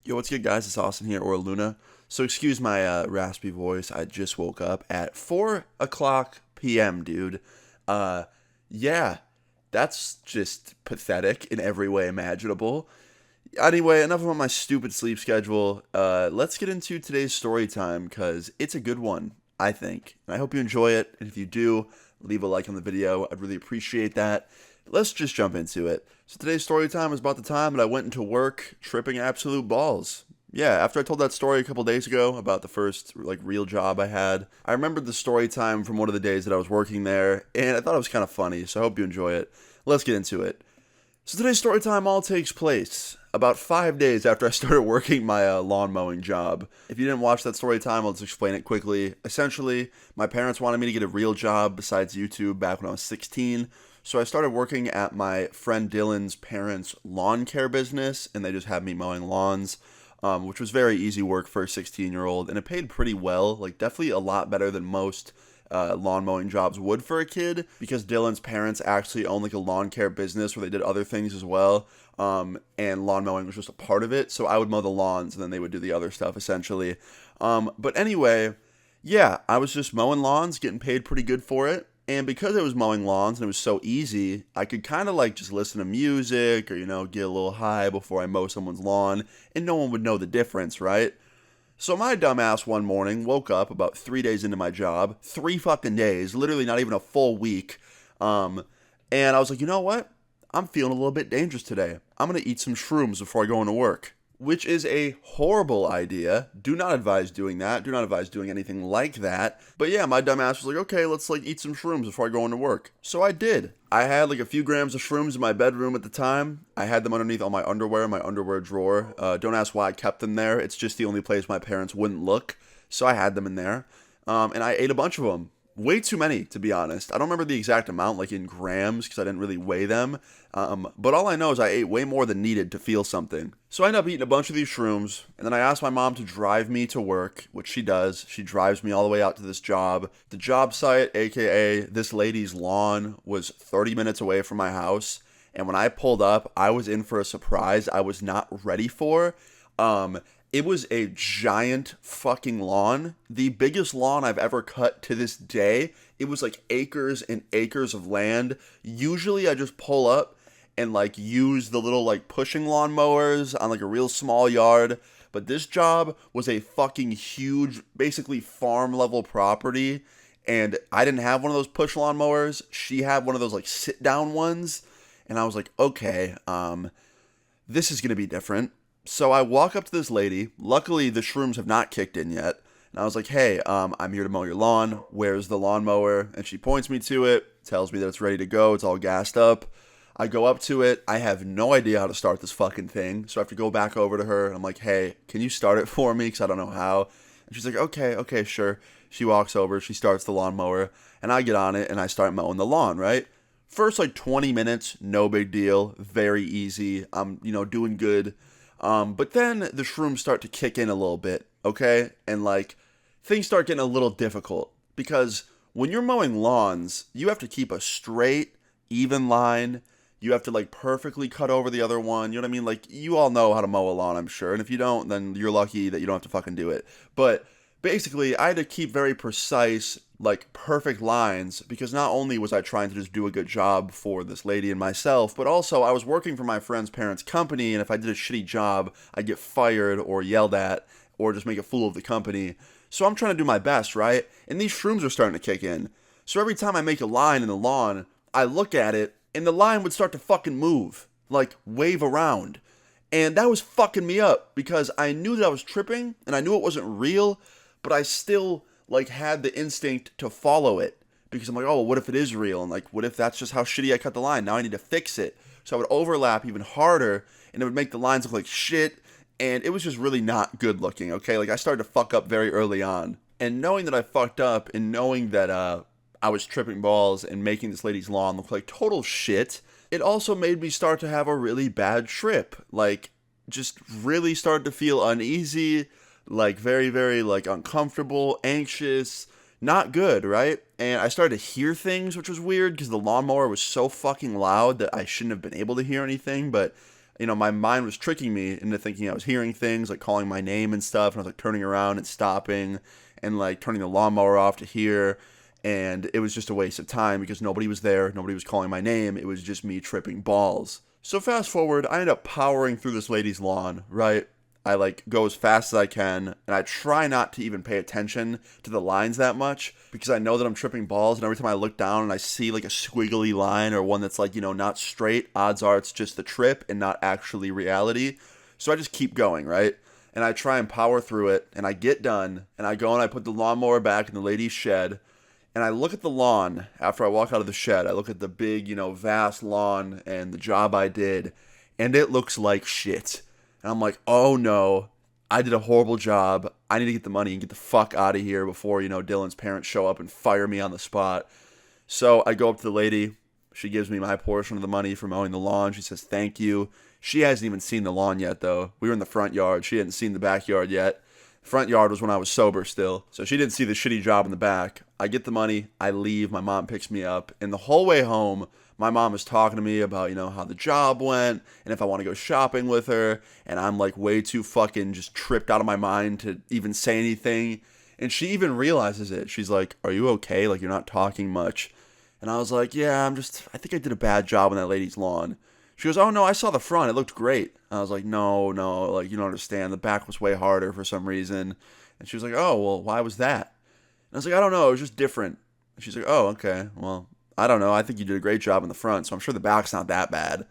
Yo, what's good, guys? It's Austin here, or Luna. So, excuse my raspy voice. I just woke up at 4 o'clock p.m., dude. Uh, yeah, that's just pathetic in every way imaginable. Anyway, enough about my stupid sleep schedule. Let's get into today's story time, because it's a good one, I think. And I hope you enjoy it. And if you do, leave a like on the video. I'd really appreciate that. Let's just jump into it. So today's story time is about the time that I went into work tripping absolute balls. Yeah, after I told that story a couple days ago about the first real job I had, I remembered the story time from one of the days that I was working there, and I thought it was kind of funny, so I hope you enjoy it. Let's get into it. So today's story time all takes place about 5 days after I started working my lawn mowing job. If you didn't watch that story time, I'll just explain it quickly. Essentially, my parents wanted me to get a real job besides YouTube back when I was 16. So I started working at my friend Dylan's parents' lawn care business, and they just had me mowing lawns, which was very easy work for a 16-year-old, and it paid pretty well, definitely a lot better than most lawn mowing jobs would for a kid, because Dylan's parents actually own a lawn care business where they did other things as well, and lawn mowing was just a part of it. So I would mow the lawns, and then they would do the other stuff essentially. But anyway, yeah, I was just mowing lawns, getting paid pretty good for it. And because I was mowing lawns and it was so easy, I could kind of just listen to music or, get a little high before I mow someone's lawn, and no one would know the difference, right? So my dumbass one morning woke up about 3 days into my job, 3 fucking days, literally not even a full week. And I was like, you know what? I'm feeling a little bit dangerous today. I'm going to eat some shrooms before I go into work. Which is a horrible idea. Do not advise doing that. Do not advise doing anything like that. But yeah, my dumbass was like, okay, let's eat some shrooms before I go into work. So I did. I had a few grams of shrooms in my bedroom at the time. I had them underneath all my underwear drawer. Don't ask why I kept them there. It's just the only place my parents wouldn't look. So I had them in there. And I ate a bunch of them. Way too many, to be honest. I don't remember the exact amount, in grams, because I didn't really weigh them. But all I know is I ate way more than needed to feel something. So I ended up eating a bunch of these shrooms, and then I asked my mom to drive me to work, which she does. She drives me all the way out to this job. The job site, aka this lady's lawn, was 30 minutes away from my house. And when I pulled up, I was in for a surprise I was not ready for. It was a giant fucking lawn. The biggest lawn I've ever cut to this day. It was acres and acres of land. Usually I just pull up and use the little pushing lawn mowers on a real small yard. But this job was a fucking huge, basically farm level property. And I didn't have one of those push lawn mowers. She had one of those sit down ones. And I was like, okay, this is going to be different. So I walk up to this lady. Luckily, the shrooms have not kicked in yet. And I was like, hey, I'm here to mow your lawn. Where's the lawnmower? And she points me to it, tells me that it's ready to go. It's all gassed up. I go up to it. I have no idea how to start this fucking thing. So I have to go back over to her. I'm like, hey, can you start it for me? Because I don't know how. And she's like, okay, sure. She walks over. She starts the lawnmower. And I get on it and I start mowing the lawn, right? First 20 minutes, no big deal. Very easy. I'm, doing good. But then the shrooms start to kick in a little bit, okay? And things start getting a little difficult, because when you're mowing lawns, you have to keep a straight, even line. You have to perfectly cut over the other one. You know what I mean? You all know how to mow a lawn, I'm sure. And if you don't, then you're lucky that you don't have to fucking do it. But basically, I had to keep very precise, perfect lines, because not only was I trying to just do a good job for this lady and myself, but also I was working for my friend's parents' company, and if I did a shitty job, I'd get fired or yelled at or just make a fool of the company. So I'm trying to do my best, right? And these shrooms are starting to kick in. So every time I make a line in the lawn, I look at it, and the line would start to fucking move, wave around. And that was fucking me up, because I knew that I was tripping, and I knew it wasn't real, but I still had the instinct to follow it, because I'm like, oh, well, what if it is real? And what if that's just how shitty I cut the line? Now I need to fix it. So I would overlap even harder, and it would make the lines look like shit, and it was just really not good looking, okay? I started to fuck up very early on. And knowing that I fucked up, and knowing that I was tripping balls and making this lady's lawn look like total shit, it also made me start to have a really bad trip. Just really started to feel uneasy, very, very, uncomfortable, anxious, not good, right? And I started to hear things, which was weird, because the lawnmower was so fucking loud that I shouldn't have been able to hear anything, but my mind was tricking me into thinking I was hearing things, like calling my name and stuff, and I was like turning around and stopping and like turning the lawnmower off to hear, and it was just a waste of time because nobody was there, nobody was calling my name, it was just me tripping balls. So fast forward, I end up powering through this lady's lawn, right? I like go as fast as I can, and I try not to even pay attention to the lines that much because I know that I'm tripping balls, and every time I look down and I see like a squiggly line or one that's like, not straight, odds are it's just the trip and not actually reality. So I just keep going, right? And I try and power through it, and I get done, and I go and I put the lawnmower back in the lady's shed, and I look at the lawn after I walk out of the shed. I look at the big, vast lawn and the job I did, and it looks like shit. And I'm like, oh no, I did a horrible job. I need to get the money and get the fuck out of here before, Dylan's parents show up and fire me on the spot. So I go up to the lady. She gives me my portion of the money for mowing the lawn. She says, thank you. She hasn't even seen the lawn yet, though. We were in the front yard. She hadn't seen the backyard yet. Front yard was when I was sober still. So she didn't see the shitty job in the back. I get the money. I leave. My mom picks me up. And the whole way home, my mom is talking to me about, how the job went and if I want to go shopping with her. And I'm like way too fucking just tripped out of my mind to even say anything. And she even realizes it. She's like, are you okay? Like, you're not talking much. And I was like, yeah, I think I did a bad job on that lady's lawn. She goes, oh no, I saw the front. It looked great. I was like, no, like, you don't understand. The back was way harder for some reason. And she was like, oh, well, why was that? And I was like, I don't know. It was just different. And she's like, oh, okay. Well, I don't know. I think you did a great job in the front, so I'm sure the back's not that bad.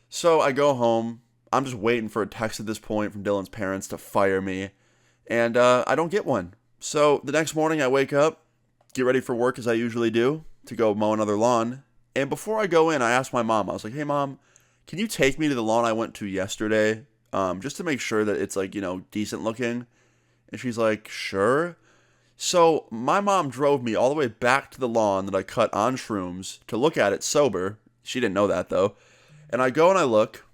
So I go home. I'm just waiting for a text at this point from Dylan's parents to fire me. And I don't get one. So the next morning I wake up, get ready for work as I usually do, to go mow another lawn. And before I go in, I asked my mom, I was like, hey, Mom, can you take me to the lawn I went to yesterday, just to make sure that it's like, decent looking? And she's like, sure. So my mom drove me all the way back to the lawn that I cut on shrooms to look at it sober. She didn't know that though. And I go and I look,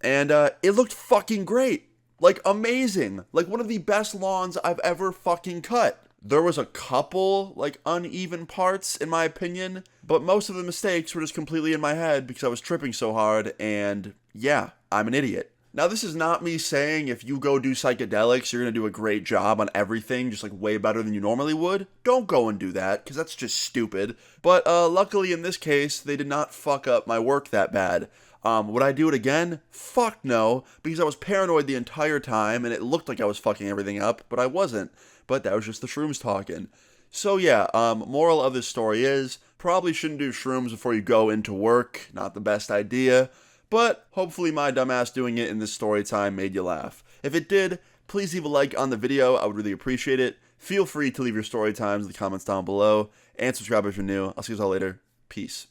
and it looked fucking great. Like amazing. Like one of the best lawns I've ever fucking cut. There was a couple, like, uneven parts, in my opinion, but most of the mistakes were just completely in my head because I was tripping so hard, and yeah, I'm an idiot. Now, this is not me saying if you go do psychedelics, you're going to do a great job on everything, just, like, way better than you normally would. Don't go and do that, because that's just stupid. But, luckily, in this case, they did not fuck up my work that bad. Would I do it again? Fuck no, because I was paranoid the entire time, and it looked like I was fucking everything up, but I wasn't. But that was just the shrooms talking. So yeah, moral of this story is, probably shouldn't do shrooms before you go into work. Not the best idea. But hopefully my dumbass doing it in this story time made you laugh. If it did, please leave a like on the video. I would really appreciate it. Feel free to leave your story times in the comments down below. And subscribe if you're new. I'll see you all later. Peace.